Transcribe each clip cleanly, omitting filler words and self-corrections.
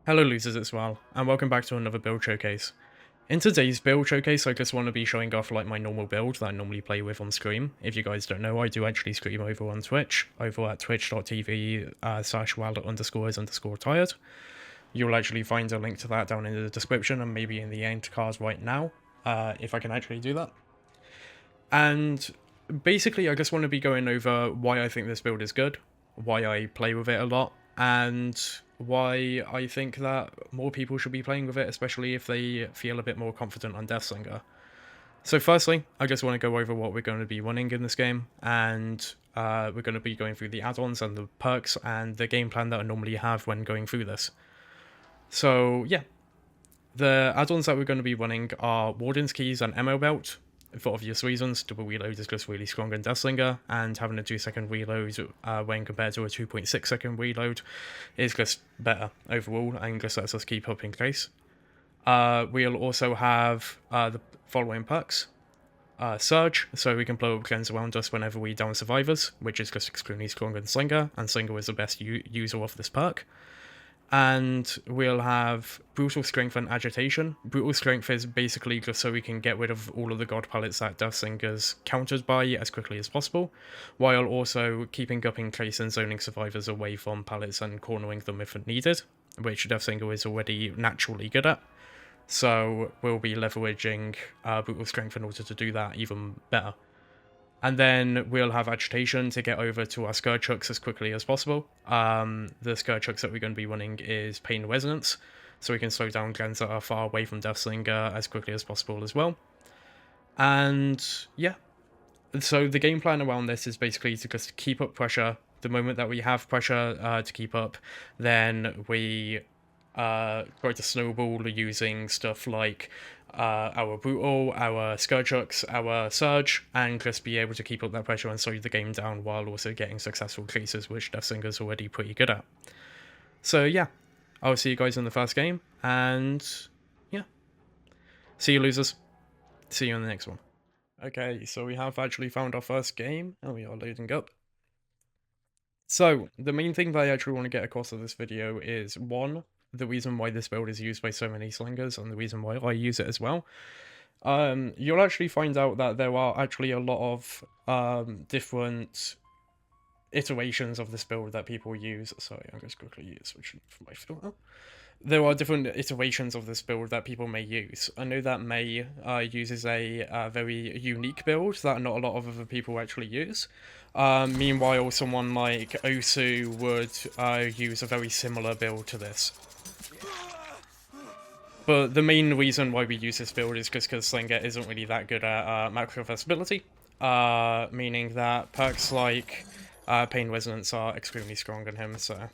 Hello losers as well, and welcome back to another build showcase. In today's build showcase, I just want to be showing off like my normal build that I normally play with on stream. If you guys don't know, I do actually stream over on Twitch, over at twitch.tv/wild_is_tired. You'll actually find a link to that down in the description and maybe in the end card right now, if I can actually do that. And basically, I just want to be going over why I think this build is good, why I play with it a lot, and why I think that more people should be playing with it, especially if they feel a bit more confident on Slinger. So firstly, I just want to go over what we're going to be running in this game, and we're going to be going through the add-ons and the perks and the game plan that I normally have when going through this. So yeah, the add-ons that we're going to be running are Warden's Keys and Ammo Belt. For obvious reasons, double reload is just really strong in Slinger, and having a 2-second reload when compared to a 2.6-second reload is just better overall, and just lets us keep up in case. We'll also have the following perks. Surge, so we can blow up gens around us whenever we down survivors, which is just extremely strong in Slinger, and Slinger is the best user of this perk. And we'll have Brutal Strength and Agitation. Brutal Strength is basically just so we can get rid of all of the God pallets that Death Slinger's countered by as quickly as possible, while also keeping up in case and zoning survivors away from pallets and cornering them if needed, which Death Slinger is already naturally good at. So we'll be leveraging Brutal Strength in order to do that even better. And then we'll have Agitation to get over to our Scourge hooks as quickly as possible. The Scourge hooks that we're going to be running is Pain Resonance, so we can slow down gens that are far away from Death Slinger as quickly as possible as well. And yeah, so the game plan around this is basically to just keep up pressure. The moment that we have pressure to keep up, then we try to snowball using stuff like our Brutal, our Scourge hooks, our Surge, and just be able to keep up that pressure and slow the game down while also getting successful chases, which Death Slinger's already pretty good at. So yeah, I'll see you guys in the first game, and yeah, see you losers. See you in the next one. Okay, so we have actually found our first game, and we are loading up. So, the main thing that I actually want to get across of this video is, one, the reason why this build is used by so many slingers, and the reason why I use it as well. You'll actually find out that there are actually a lot of different iterations of this build that people use. Sorry, I'm just quickly switching from my filter. There are different iterations of this build that people may use. I know that May uses a very unique build that not a lot of other people actually use. Meanwhile, someone like Osu would use a very similar build to this. But the main reason why we use this build is just because Slinger isn't really that good at macro versatility, meaning that perks like Pain Resonance are extremely strong on him, so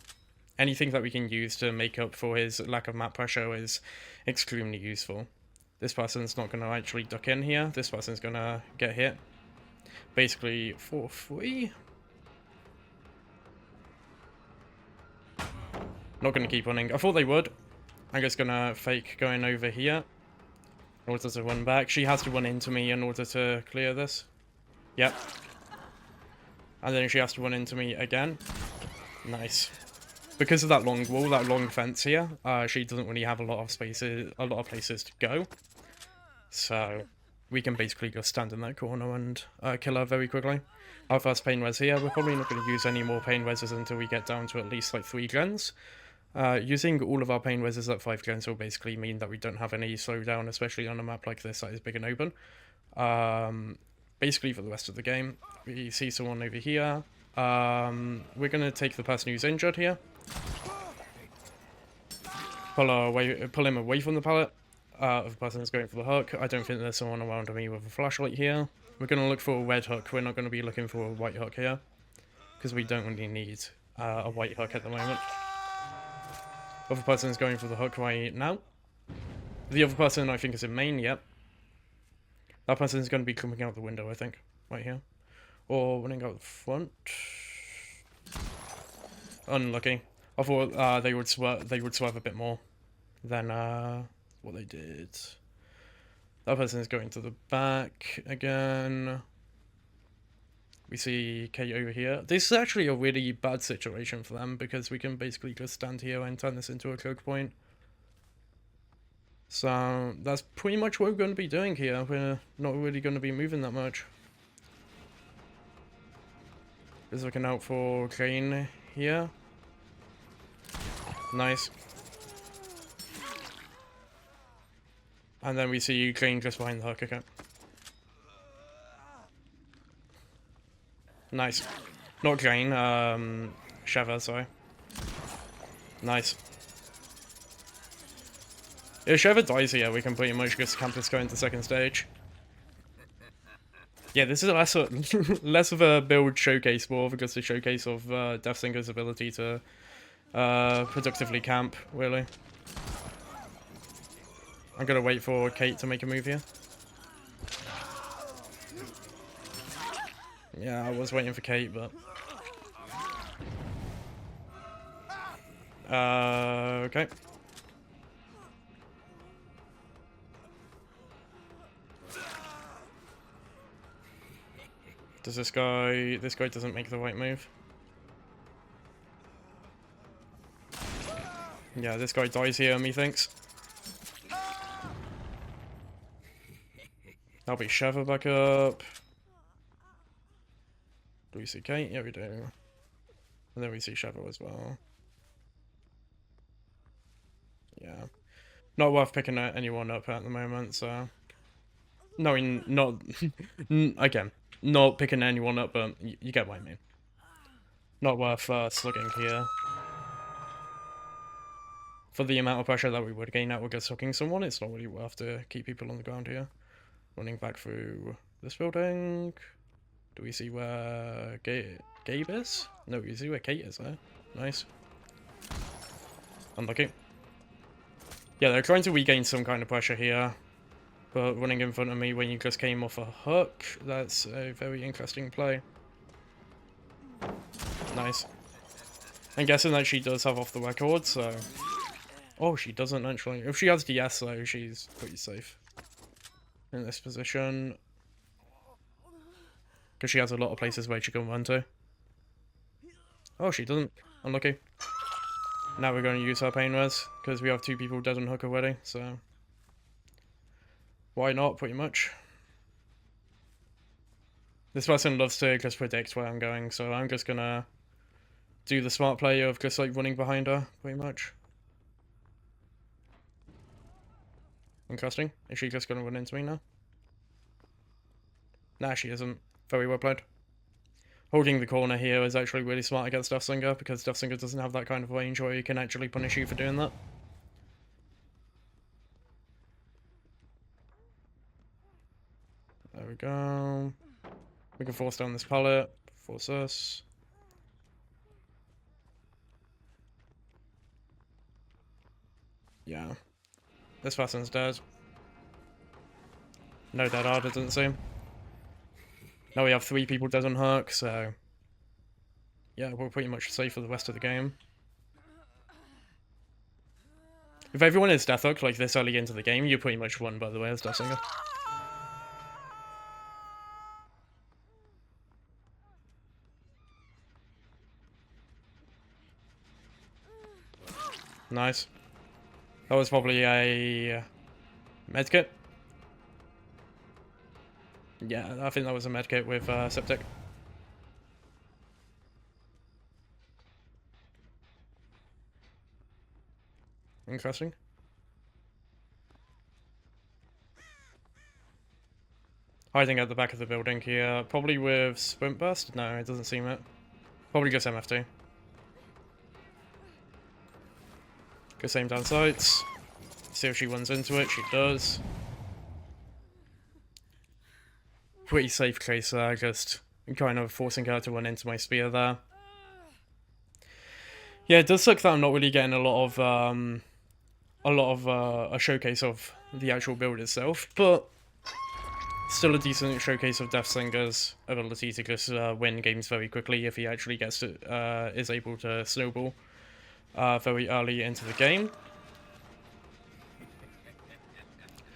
anything that we can use to make up for his lack of map pressure is extremely useful. This person's not going to actually duck in here, this person's going to get hit, basically for free. Not going to keep running. I thought they would. I'm just going to fake going over here in order to run back. She has to run into me in order to clear this. Yep. And then she has to run into me again. Nice. Because of that long wall, that long fence here, she doesn't really have a lot of spaces, a lot of places to go. So we can basically just stand in that corner and kill her very quickly. Our first pain res here. We're probably not going to use any more pain reses until we get down to at least like 3 gens. Using all of our pain reses at 5 gens will basically mean that we don't have any slowdown, especially on a map like this that is big and open. Basically for the rest of the game, we see someone over here. We're going to take the person who's injured here. Pull him away from the pallet. If the person is going for the hook, I don't think there's someone around me with a flashlight here. We're going to look for a red hook. We're not going to be looking for a white hook here, because we don't really need a white hook at the moment. Other person is going for the hook right now. The other person I think is in main, yep. That person is going to be coming out the window, I think, right here. Or running out the front. Unlucky. I thought they would swerve a bit more than what they did. That person is going to the back again. We see Kate over here. This is actually a really bad situation for them because we can basically just stand here and turn this into a choke point. So that's pretty much what we're going to be doing here. We're not really going to be moving that much. Just looking out for Crane here. Nice. And then we see Crane just behind the hook, okay. Nice. Not Crane, Sheva, sorry. Nice. If Sheva dies here, we can pretty much just campus go into second stage. Yeah, this is less of a build showcase, more of just a showcase of Deathsinger's ability to productively camp, really. I'm gonna wait for Kate to make a move here. Yeah, I was waiting for Kate, but... okay. Does this guy doesn't make the right move. Yeah, this guy dies here, methinks. That'll be Sheva back up. Do we see Kate? Yeah, we do. And then we see Sheva as well. Yeah. Not worth picking anyone up at the moment, so... No, not... again, not picking anyone up, but you get what I mean. Not worth slugging here. For the amount of pressure that we would gain out with just hooking someone, it's not really worth to keep people on the ground here. Running back through this building. Do we see where Gabe is? No, we see where Kate is there. Nice. Unlucky. Yeah, they're trying to regain some kind of pressure here. But running in front of me when you just came off a hook, that's a very interesting play. Nice. I'm guessing that she does have off the record, so... Oh, she doesn't actually. If she has DS though, she's pretty safe. In this position. Because she has a lot of places where she can run to. Oh, she doesn't. Unlucky. Now we're going to use her pain res, because we have 2 people dead on hook already, so... Why not, pretty much. This person loves to just predict where I'm going, so I'm just gonna do the smart play of just like running behind her, pretty much. Interesting. Is she just gonna run into me now? Nah, she isn't. Very well played. Holding the corner here is actually really smart against Deathsinger, because Deathsinger doesn't have that kind of range where he can actually punish you for doing that. There we go. We can force down this pallet. Force us. Yeah. This person's dead. No dead hard, it doesn't seem. Now we have 3 people dead on hook, so... Yeah, we're pretty much safe for the rest of the game. If everyone is death hooked like this early into the game, you pretty much won, by the way, as Deathsinger. Nice. That was probably a medkit. Yeah, I think that was a medkit with septic. Interesting. Hiding at the back of the building here, probably with sprint burst? No, it doesn't seem it. Probably just MFT. Go same down sights. See if she runs into it. She does. Pretty safe case there, just kind of forcing her to run into my spear there. Yeah, it does suck that I'm not really getting a showcase of the actual build itself, but still a decent showcase of Deathsinger's ability to just win games very quickly if he actually gets to, is able to snowball very early into the game.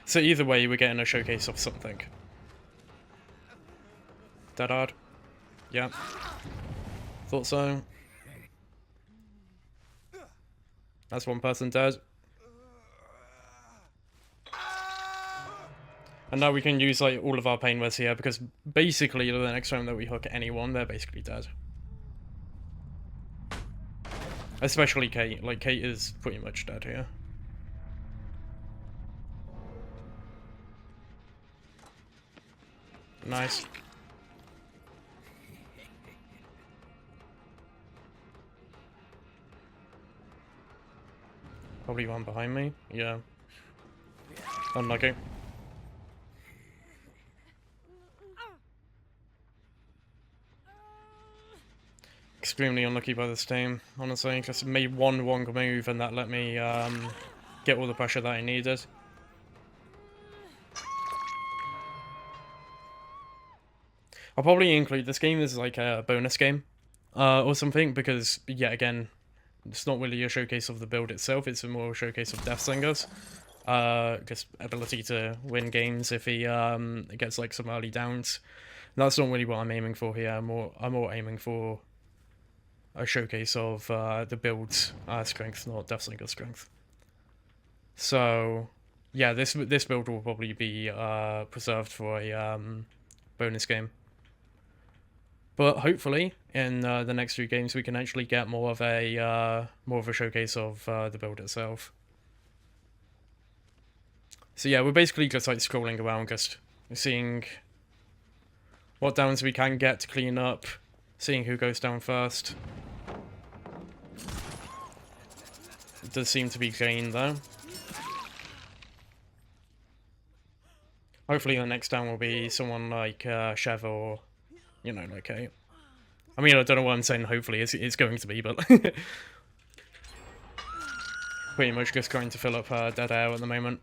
So either way, we're getting a showcase of something. Dead hard. Yeah. Thought so. That's one person dead. And now we can use like all of our pain words here, because basically the next time that we hook anyone, they're basically dead. Especially Kate. Like, Kate is pretty much dead here. Nice. Probably one behind me. Yeah. Unlucky. Extremely unlucky by this team, honestly. Just made one wrong move and that let me get all the pressure that I needed. I'll probably include this game as like a bonus game or something, because yet again, it's not really a showcase of the build itself, it's more a showcase of Death Slinger's just ability to win games if he gets like some early downs. That's not really what I'm aiming for here. I'm more aiming for a showcase of the build's strength, not Death Slinger's strength. So yeah, this build will probably be preserved for a bonus game. But hopefully, in the next few games, we can actually get more of a showcase of the build itself. So yeah, we're basically just like scrolling around, just seeing what downs we can get to clean up, seeing who goes down first. It does seem to be Jane though. Hopefully the next down will be someone like Chev or, you know, like Kate. I mean, I don't know what I'm saying hopefully, it's going to be, but pretty much just trying to fill up dead air at the moment.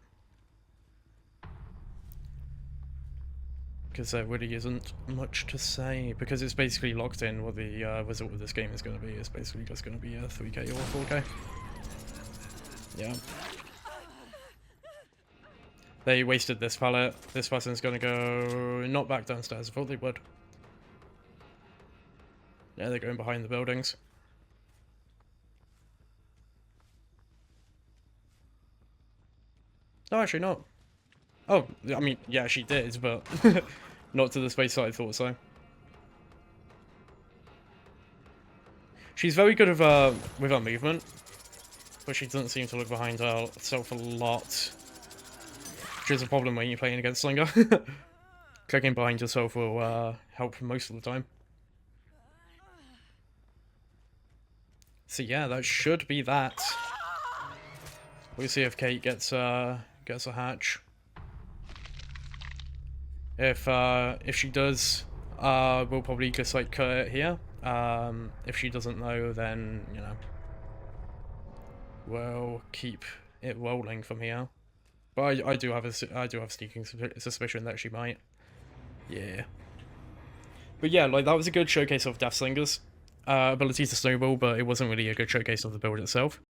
Because there really isn't much to say, because it's basically locked in what the result of this game is going to be. It's basically just going to be a 3k or 4k. Yeah. They wasted this pallet. This person's going to go not back downstairs. I thought they would. Yeah, they're going behind the buildings. No, actually not. Oh, I mean, yeah, she did, but not to the space that I thought so. She's very good with her movement, but she doesn't seem to look behind herself a lot. Which is a problem when you're playing against Slinger. Checking behind yourself will help most of the time. So yeah, that should be that. We'll see if Kate gets a hatch. If she does, we'll probably just like cut it here. If she doesn't know, then you know, we'll keep it rolling from here. But I do have a sneaking suspicion that she might. Yeah. But yeah, like that was a good showcase of Death Slinger's ability to snowball, but it wasn't really a good showcase of the build itself.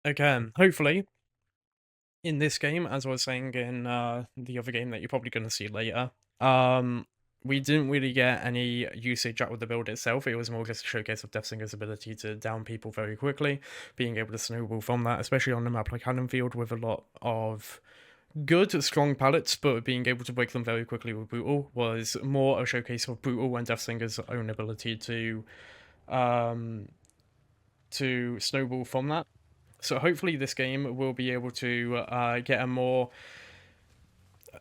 Again, hopefully, in this game, as I was saying in the other game that you're probably going to see later, we didn't really get any usage out of the build itself. It was more just a showcase of Death Slinger's ability to down people very quickly, being able to snowball from that, especially on a map like Haddonfield with a lot of good, strong pallets, but being able to break them very quickly with Brutal was more a showcase of Brutal and Death Slinger's own ability to snowball from that. So hopefully this game will be able to get a more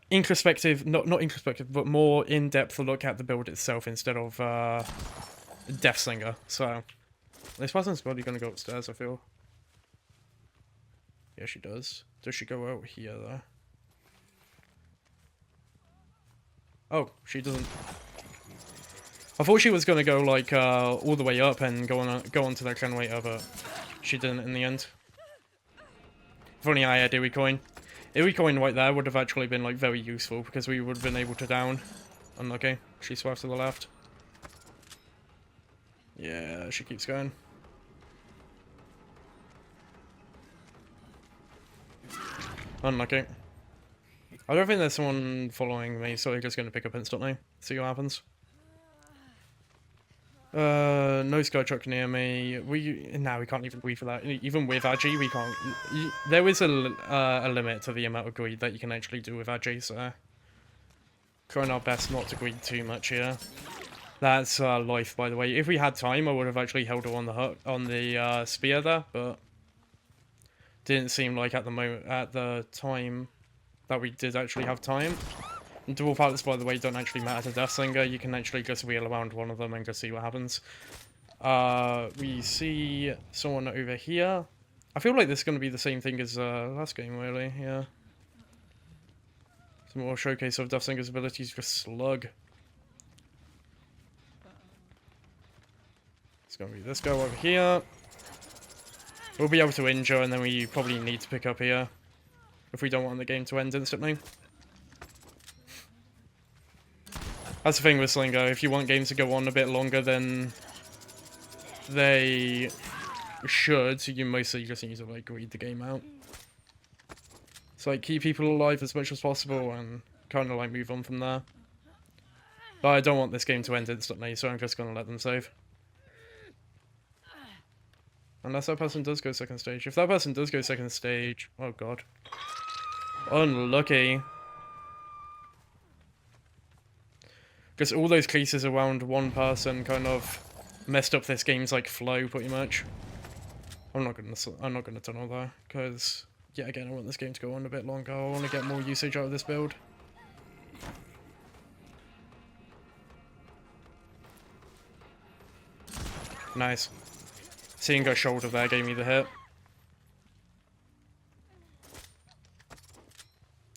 introspective, not introspective, but more in-depth look at the build itself instead of Death Slinger. So this person's probably going to go upstairs, I feel. Yeah, she does. Does she go out here, though? Oh, she doesn't. I thought she was going to go, like, all the way up and go onto that generator, but she didn't in the end. If only I had Iwi Coin. Iwi Coin right there would have actually been, like, very useful, because we would have been able to down. Unlucky. She swerved to the left. Yeah, she keeps going. Unlucky. I don't think there's someone following me, so they're just going to pick up instantly. See what happens. No sky truck near me. We can't even greed for that. Even with Agi, we can't. There is a limit to the amount of greed that you can actually do with Agi, so trying our best not to greed too much here. That's life, by the way. If we had time, I would have actually held her on the hook on the spear there, but didn't seem like at the time that we did actually have time. Dual pilots, by the way, don't actually matter to Death Slinger. You can actually just wheel around one of them and just see what happens. We see someone over here. I feel like this is going to be the same thing as last game, really, yeah. Some more showcase of Death Slinger's abilities for Slug. It's going to be this guy over here. We'll be able to injure, and then we probably need to pick up here if we don't want the game to end instantly. That's the thing with Slinger. If you want games to go on a bit longer than they should, you mostly just need to like read the game out. So like keep people alive as much as possible and kind of like move on from there. But I don't want this game to end instantly, so I'm just gonna let them save. Unless that person does go second stage. If that person does go second stage, oh god. Unlucky. Because all those cases around one person kind of messed up this game's like flow pretty much. I'm not gonna tunnel though, because yeah, again, I want this game to go on a bit longer. I want to get more usage out of this build. Nice. Seeing her shoulder there gave me the hit.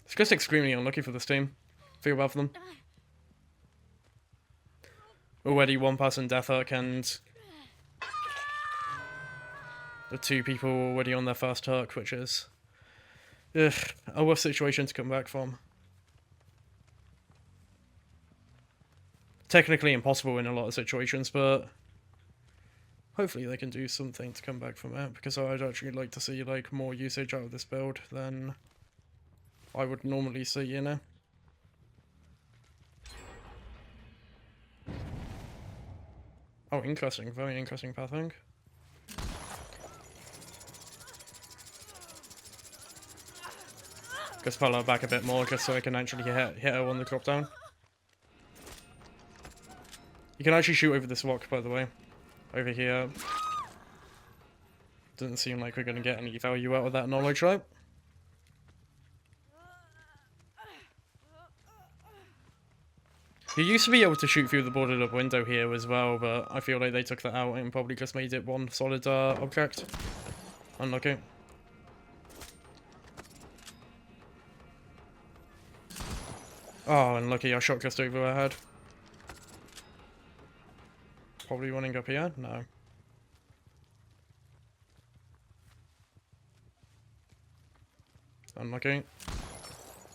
It's just extremely unlucky for this team. Feel bad for them. Already one person death hook and the two people already on their first hook, which is a rough situation to come back from. Technically impossible in a lot of situations, but hopefully they can do something to come back from it, because I'd actually like to see like more usage out of this build than I would normally see, you know? Oh, interesting. Very interesting pathing. Just pull her back a bit more, just so I can actually hit her on the drop down. You can actually shoot over this rock, by the way. Over here. Doesn't seem like we're going to get any value out of that knowledge, right? You used to be able to shoot through the boarded up window here as well, but I feel like they took that out and probably just made it one solid object. Unlucky. Oh, unlucky, I shot just over her head. Probably running up here? No. Unlucky.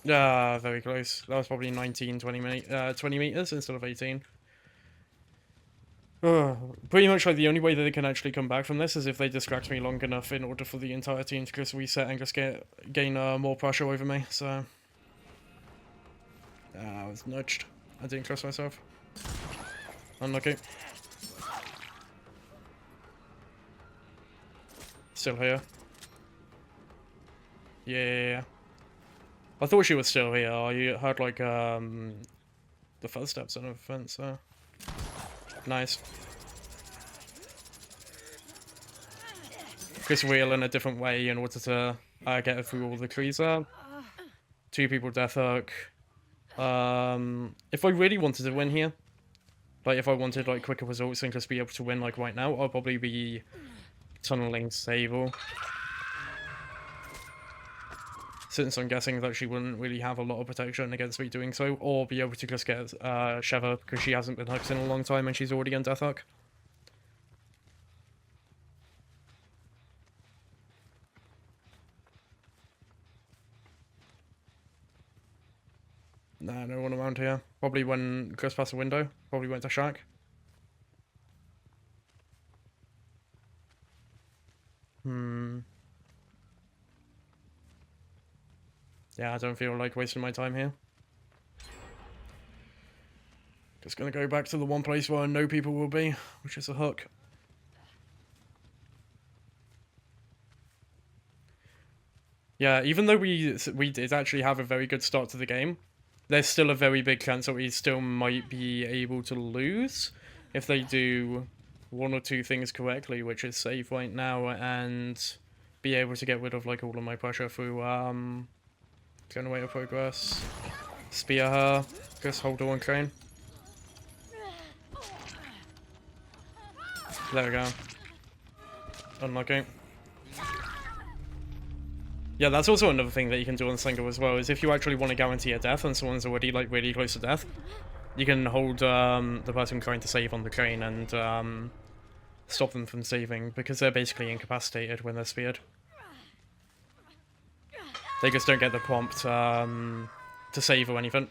Ah, very close. That was probably 19, 20 meters instead of 18. Pretty much like the only way that they can actually come back from this is if they distract me long enough in order for the entire team to just reset and just gain more pressure over me, so... I was nudged. I didn't trust myself. Unlucky. Still here. Yeah. I thought she was still here. I heard like the footsteps on a fence, so nice. Just wheel in a different way in order to get through all the trees there. Two people death hook. If I really wanted to win here, like if I wanted like quicker results and just be able to win like right now, I'll probably be tunneling Sable. Since I'm guessing that she wouldn't really have a lot of protection against me doing so, or be able to just get Sheva, because she hasn't been hooked in a long time and she's already on death hook. Nah, no one around here. Probably when Chris passed the window. Probably went to Shack. Yeah, I don't feel like wasting my time here. Just gonna go back to the one place where I know people will be, which is a hook. Yeah, even though we did actually have a very good start to the game, there's still a very big chance that we still might be able to lose if they do one or two things correctly, which is save right now and be able to get rid of like all of my pressure through generator progress, spear her, just hold her on crane. There we go. Unlucky. Yeah, that's also another thing that you can do on Slinger as well, is if you actually want to guarantee a death and someone's already like really close to death, you can hold the person trying to save on the crane and stop them from saving, because they're basically incapacitated when they're speared. They just don't get the prompt to save or anything.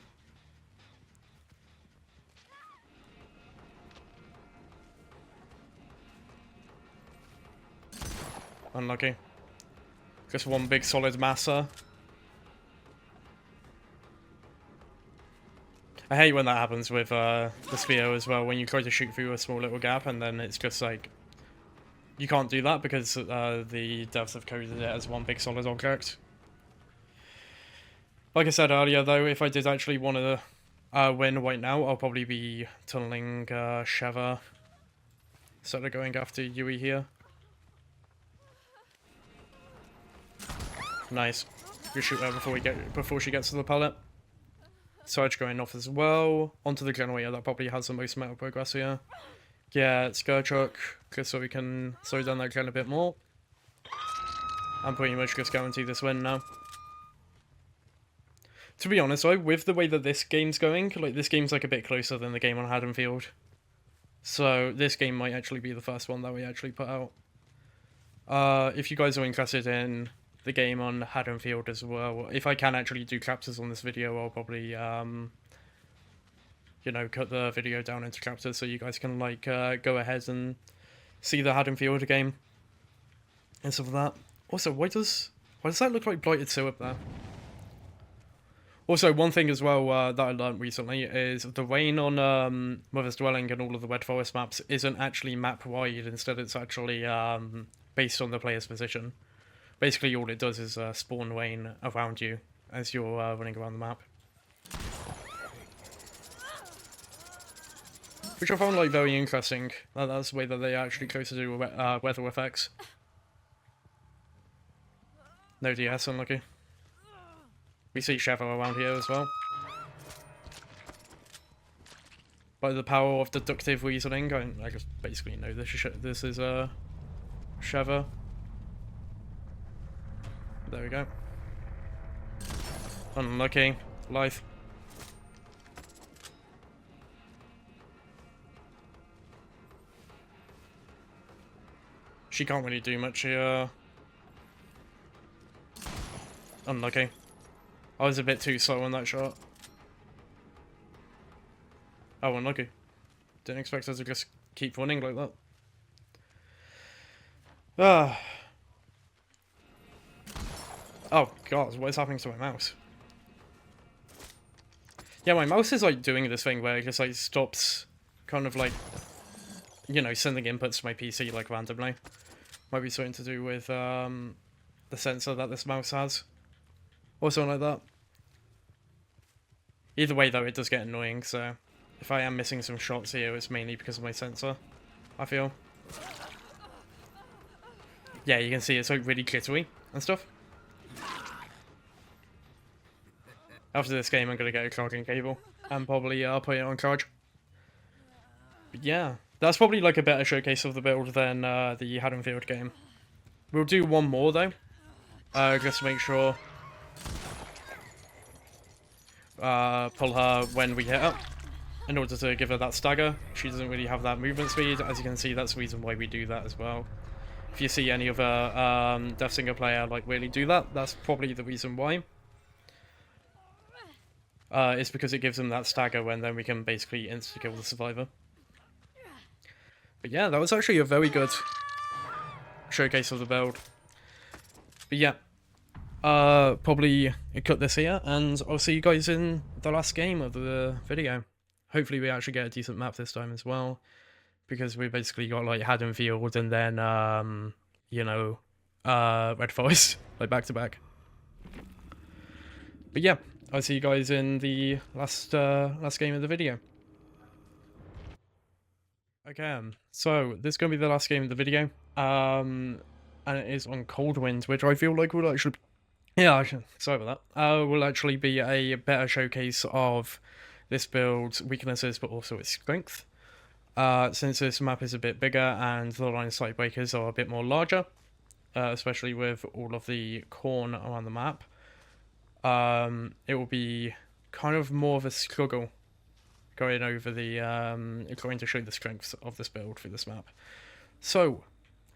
Unlucky. Just one big solid massa. I hate when that happens with the sphere as well, when you try to shoot through a small little gap and then it's just like... You can't do that because the devs have coded it as one big solid object. Like I said earlier though, if I did actually want to win right now, I'll probably be tunneling Sheva instead of going after Yui here. Nice. You shoot her before she gets to the pallet. Surge going off as well. Onto the generator that probably has the most metal progress here. Yeah, it's Gertruck, just so we can slow down that gen a bit more. I'm pretty much just guarantee this win now. To be honest though, with the way that this game's going, like this game's like a bit closer than the game on Haddonfield. So this game might actually be the first one that we actually put out. If you guys are interested in the game on Haddonfield as well, if I can actually do chapters on this video, I'll probably you know, cut the video down into chapters so you guys can like go ahead and see the Haddonfield game and stuff like that. Also, why does that look like blighted sewer up there? Also, one thing as well that I learned recently is the rain on Mother's Dwelling and all of the Red Forest maps isn't actually map wide. Instead, it's actually based on the player's position. Basically, all it does is spawn rain around you as you're running around the map. Which I found like very interesting. That's the way that they actually chose to do weather effects. No DS, unlucky. We see Sheva around here as well. By the power of deductive reasoning, I just basically know this is Sheva. There we go. Unlucky. Life. She can't really do much here. Unlucky. I was a bit too slow on that shot. Oh, unlucky. Didn't expect her to just keep running like that. Ah. Oh god, what is happening to my mouse? Yeah, my mouse is like doing this thing where it just like stops kind of like, you know, sending inputs to my PC like randomly. Might be something to do with the sensor that this mouse has. Or something like that. Either way though, it does get annoying, so if I am missing some shots here, it's mainly because of my sensor, I feel. Yeah, you can see it's like really glittery and stuff. After this game, I'm going to get a charging cable and probably put it on charge. But yeah, that's probably like a better showcase of the build than the Haddonfield game. We'll do one more though, just to make sure. Pull her when we hit her, in order to give her that stagger. She doesn't really have that movement speed. As you can see, that's the reason why we do that as well. If you see any other Death Singer player like really do that, that's probably the reason why. It's because it gives them that stagger when then we can basically insta-kill the survivor. But yeah, that was actually a very good showcase of the build. But yeah, probably cut this here, and I'll see you guys in the last game of the video. Hopefully we actually get a decent map this time as well, because we basically got like Haddonfield and then you know, Red Forest, like back to back. But yeah, I'll see you guys in the last game of the video. Okay, so this is gonna be the last game of the video. And it is on Cold Wind, which I feel like will actually, yeah, sorry about that. Will actually be a better showcase of this build's weaknesses, but also its strength. Since this map is a bit bigger and the line of sight breakers are a bit more larger, especially with all of the corn around the map, it will be kind of more of a struggle going over the going to show the strengths of this build for this map. So,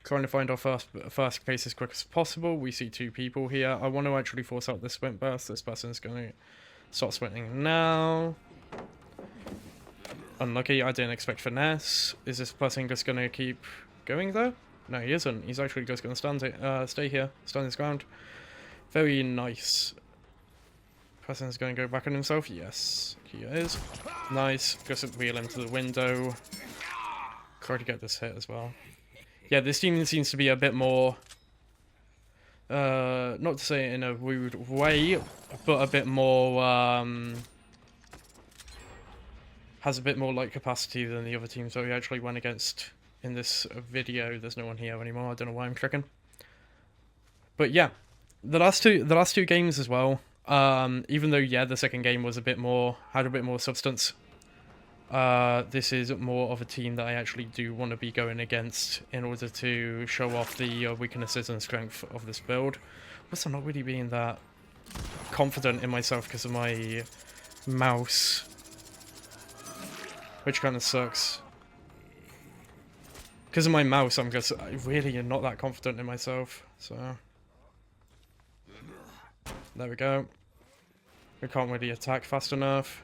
trying to find our first place as quick as possible. We see two people here. I want to actually force out the sprint burst. This person's going to start sprinting now. Unlucky, I didn't expect finesse. Is this person just going to keep going though? No, he isn't. He's actually just going to stay here, stand his ground. Very nice. Person's going to go back on himself. Yes, he is. Nice. Just wheel him to the window. Try to get this hit as well. Yeah, this team seems to be a bit more, not to say it in a rude way, but a bit more, has a bit more like capacity than the other teams that we actually went against in this video. There's no one here anymore. I don't know why I'm clicking. But yeah, the last two games as well. Even though yeah, the second game was had a bit more substance. This is more of a team that I actually do want to be going against in order to show off the weaknesses and strength of this build. Also, not really being that confident in myself because of my mouse, which kind of sucks. Because of my mouse, I'm just really not that confident in myself. So there we go. We can't really attack fast enough.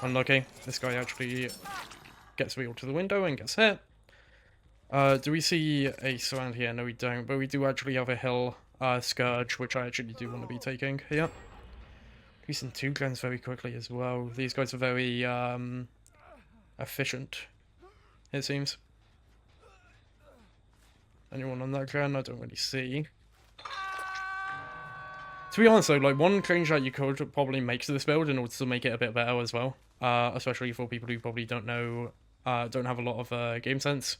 Unlucky. This guy actually gets wheeled to the window and gets hit. Do we see Ace around here? No, we don't. But we do actually have a hill Scourge, which I actually do want to be taking here. Using two guns very quickly as well. These guys are very efficient, it seems. Anyone on that gun? I don't really see. To be honest though, like one change that you could probably make to this build in order to make it a bit better as well, especially for people who probably don't know, don't have a lot of game sense,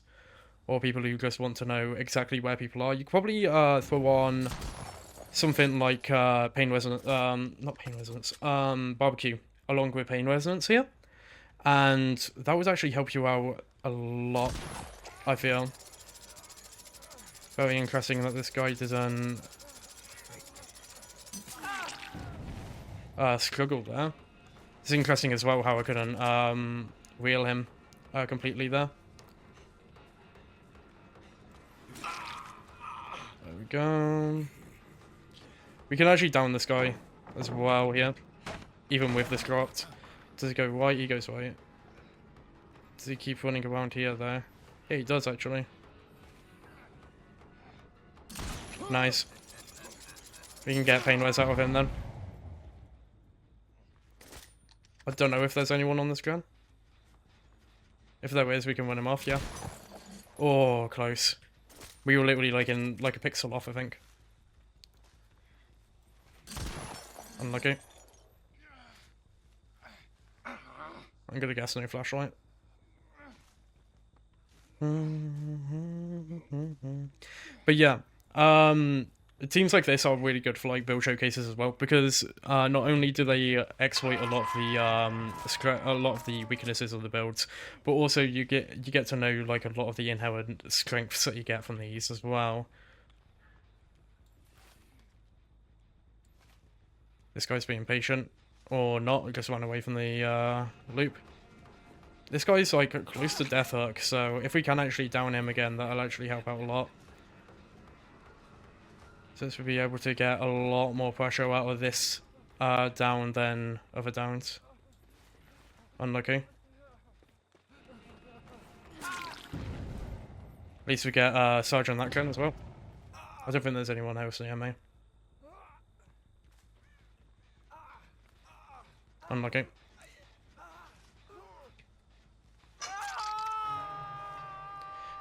or people who just want to know exactly where people are, you could probably throw on something like pain resonance, not pain resonance, barbecue, along with pain resonance here, and that would actually help you out a lot, I feel. Very interesting that this guy didn't struggle there. It's interesting as well how I couldn't wheel him completely there. There we go. We can actually down this guy as well here, even with this dropped. Does he go right? He goes right. Does he keep running around here there? Yeah, he does actually. Nice. We can get pain res out of him then. I don't know if there's anyone on this gun. If there is, we can run him off, yeah. Oh, close. We were literally like in like a pixel off, I think. Unlucky. I'm gonna guess no flashlight. But yeah, teams like this are really good for like build showcases as well, because not only do they exploit a lot of the weaknesses of the builds, but also you get to know like a lot of the inherent strengths that you get from these as well. This guy's being patient, or not, just ran away from the loop. This guy's like close to death hook, so if we can actually down him again, that'll actually help out a lot. Since we'll be able to get a lot more pressure out of this down than other downs. Unlucky. At least we get Sarge on that gun as well. I don't think there's anyone else near me. Unlucky.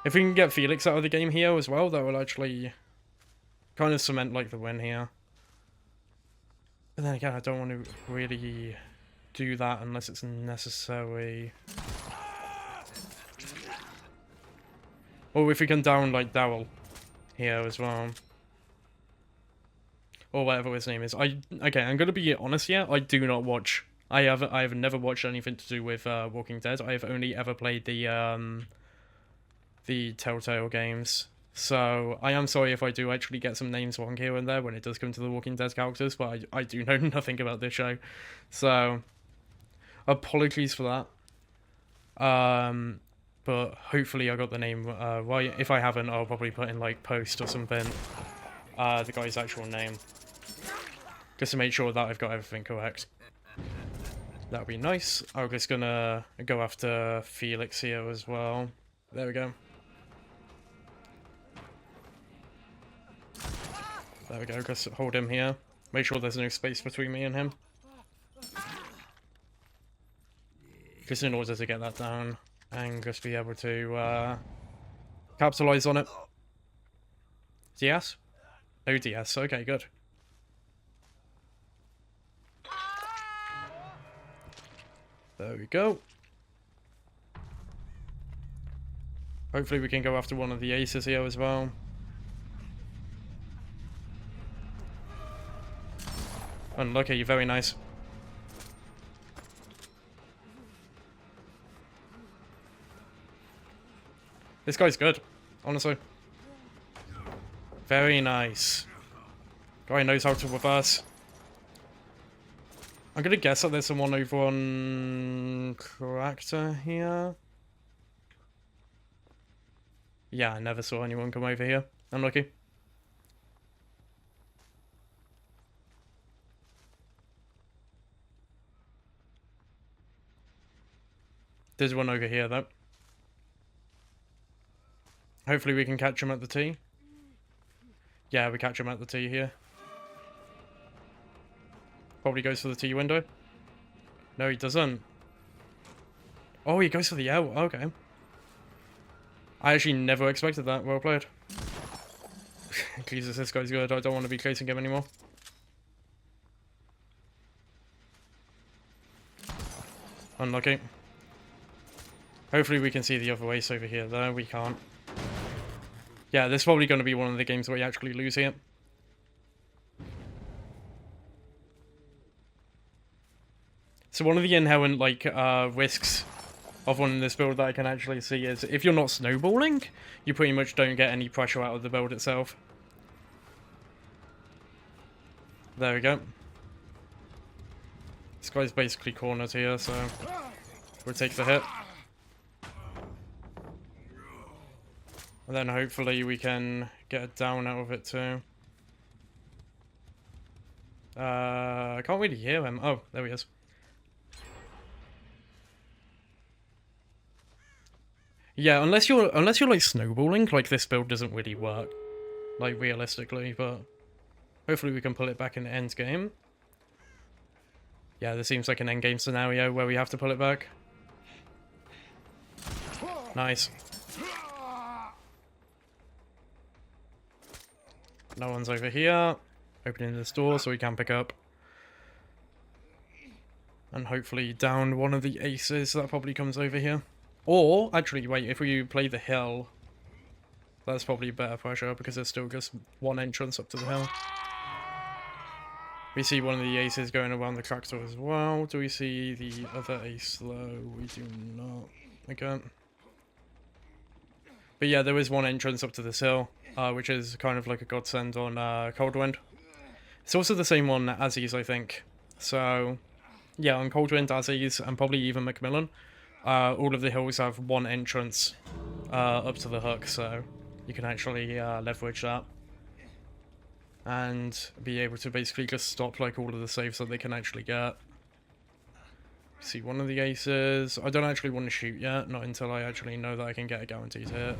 If we can get Felix out of the game here as well, that will actually kind of cement like the win here. But then again, I don't want to really do that unless it's necessary. Or if we can down like Dowell here as well. Or whatever his name is. Okay, I'm gonna be honest here, I do not watch. I have never watched anything to do with Walking Dead. I have only ever played the Telltale games. So I am sorry if I do actually get some names wrong here and there when it does come to the Walking Dead characters, but I do know nothing about this show. So apologies for that. But hopefully I got the name right. If I haven't, I'll probably put in like post or something the guy's actual name, just to make sure that I've got everything correct. That would be nice. I'm just gonna go after Felix here as well. There we go. There we go, just hold him here. Make sure there's no space between me and him. Just in order to get that down and just be able to capitalize on it. DS? No DS, okay, good. There we go. Hopefully we can go after one of the aces here as well. Unlucky, very nice. This guy's good, honestly. Very nice. Guy knows how to reverse. I'm gonna guess that there's someone over on character here. Yeah, I never saw anyone come over here. Unlucky. There's one over here, though. Hopefully we can catch him at the T. Yeah, we catch him at the T here. Probably goes for the T window. No, he doesn't. Oh, he goes for the L. Okay. I actually never expected that. Well played. Jesus, this guy's good. I don't want to be chasing him anymore. Unlucky. Hopefully we can see the other ace over here, though. We can't. Yeah, this is probably going to be one of the games where we actually lose here. So one of the inherent, like, risks of one in this build that I can actually see is if you're not snowballing, you pretty much don't get any pressure out of the build itself. There we go. This guy's basically cornered here, so we'll take the hit. And then hopefully we can get a down out of it too. I can't really hear him. Oh, there he is. Yeah, unless you're like snowballing, like this build doesn't really work, like realistically. But hopefully we can pull it back in the end game. Yeah, this seems like an end game scenario where we have to pull it back. Nice. No one's over here. Opening this door so we can pick up. And hopefully down one of the aces that probably comes over here. Or, actually, wait, if we play the hill, that's probably better pressure because there's still just one entrance up to the hill. We see one of the aces going around the tractor as well. Do we see the other ace though? We do not. Okay. But yeah, there is one entrance up to this hill, which is kind of like a godsend on Cold Wind. It's also the same on Azzy's, I think. So, yeah, on Cold Wind, Azzy's, and probably even Macmillan, all of the hills have one entrance up to the hook, so you can actually leverage that. And be able to basically just stop like all of the saves that they can actually get. See one of the aces. I don't actually want to shoot yet, not until I actually know that I can get a guaranteed hit.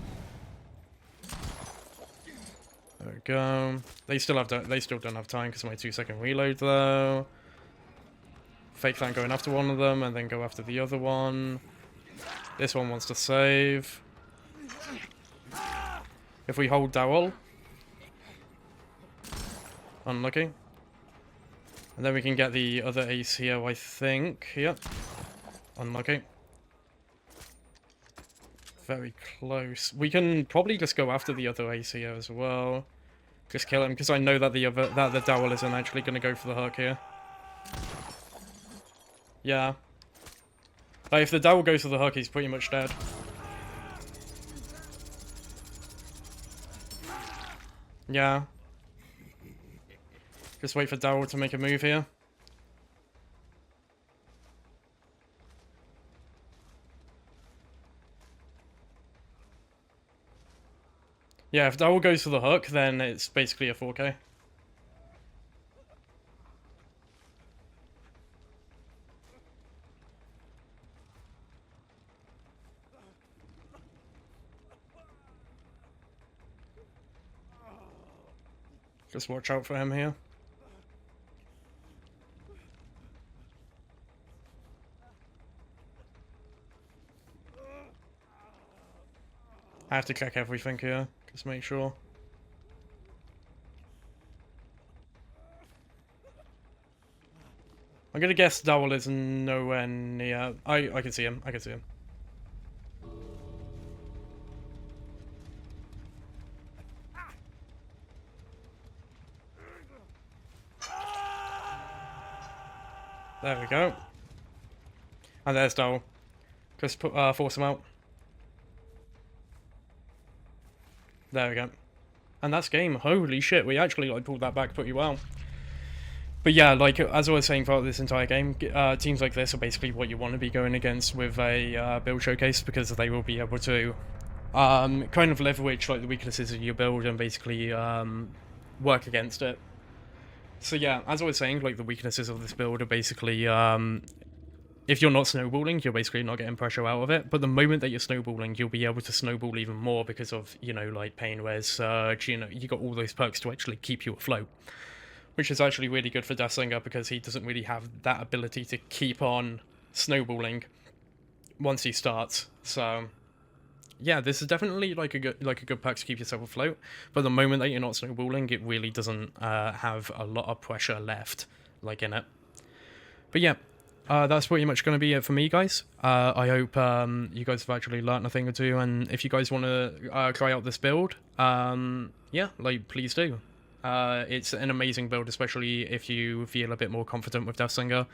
There we go. They still don't have time because of my 2-second reload though. Fake that going after one of them and then go after the other one. This one wants to save. If we hold Dowel. Unlucky. And then we can get the other ace here, I think. Yep. Unlucky. Very close. We can probably just go after the other ace here as well. Just kill him, because I know that the Dowel isn't actually going to go for the hook here. Yeah. Like, if the Dowel goes for the hook, he's pretty much dead. Yeah. Just wait for Dowel to make a move here. Yeah, if Dowel goes for the hook, then it's basically a 4K. Just watch out for him here. I have to check everything here, just make sure. I'm gonna guess Dowel is nowhere near. I can see him. I can see him. There we go. And there's Dowel. Just force him out. There we go. And that's game. Holy shit, we actually like pulled that back pretty well. But yeah, like, as I was saying throughout this entire game, teams like this are basically what you want to be going against with a build showcase, because they will be able to kind of leverage like the weaknesses of your build and basically work against it. So yeah, as I was saying, like, the weaknesses of this build are basically if you're not snowballing, you're basically not getting pressure out of it. But the moment that you're snowballing, you'll be able to snowball even more because of, you know, like Pain Res, Surge, you know, you got all those perks to actually keep you afloat. Which is actually really good for Slinger, because he doesn't really have that ability to keep on snowballing once he starts. So yeah, this is definitely like a good perk to keep yourself afloat. But the moment that you're not snowballing, it really doesn't have a lot of pressure left, like, in it. But yeah, that's pretty much going to be it for me, guys. I hope you guys have actually learnt a thing or two, and if you guys want to try out this build, yeah, like, please do. It's an amazing build, especially if you feel a bit more confident with Slinger.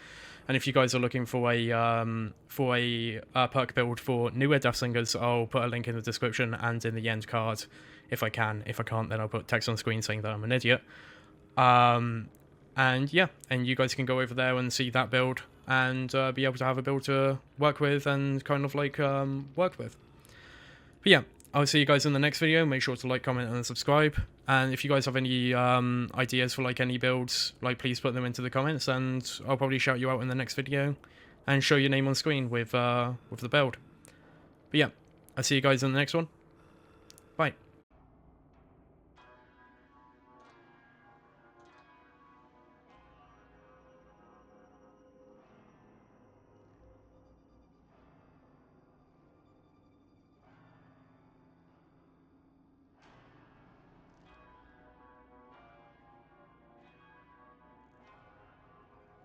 And if you guys are looking for a perk build for newer Slingers, I'll put a link in the description and in the end card if I can. If I can't, then I'll put text on screen saying that I'm an idiot. And yeah, and you guys can go over there and see that build and be able to have a build to work with and kind of like work with. But yeah, I'll see you guys in the next video. Make sure to like, comment, and subscribe. And if you guys have any ideas for like any builds, like, please put them into the comments, and I'll probably shout you out in the next video and show your name on screen with the build. But yeah, I'll see you guys in the next one. Bye.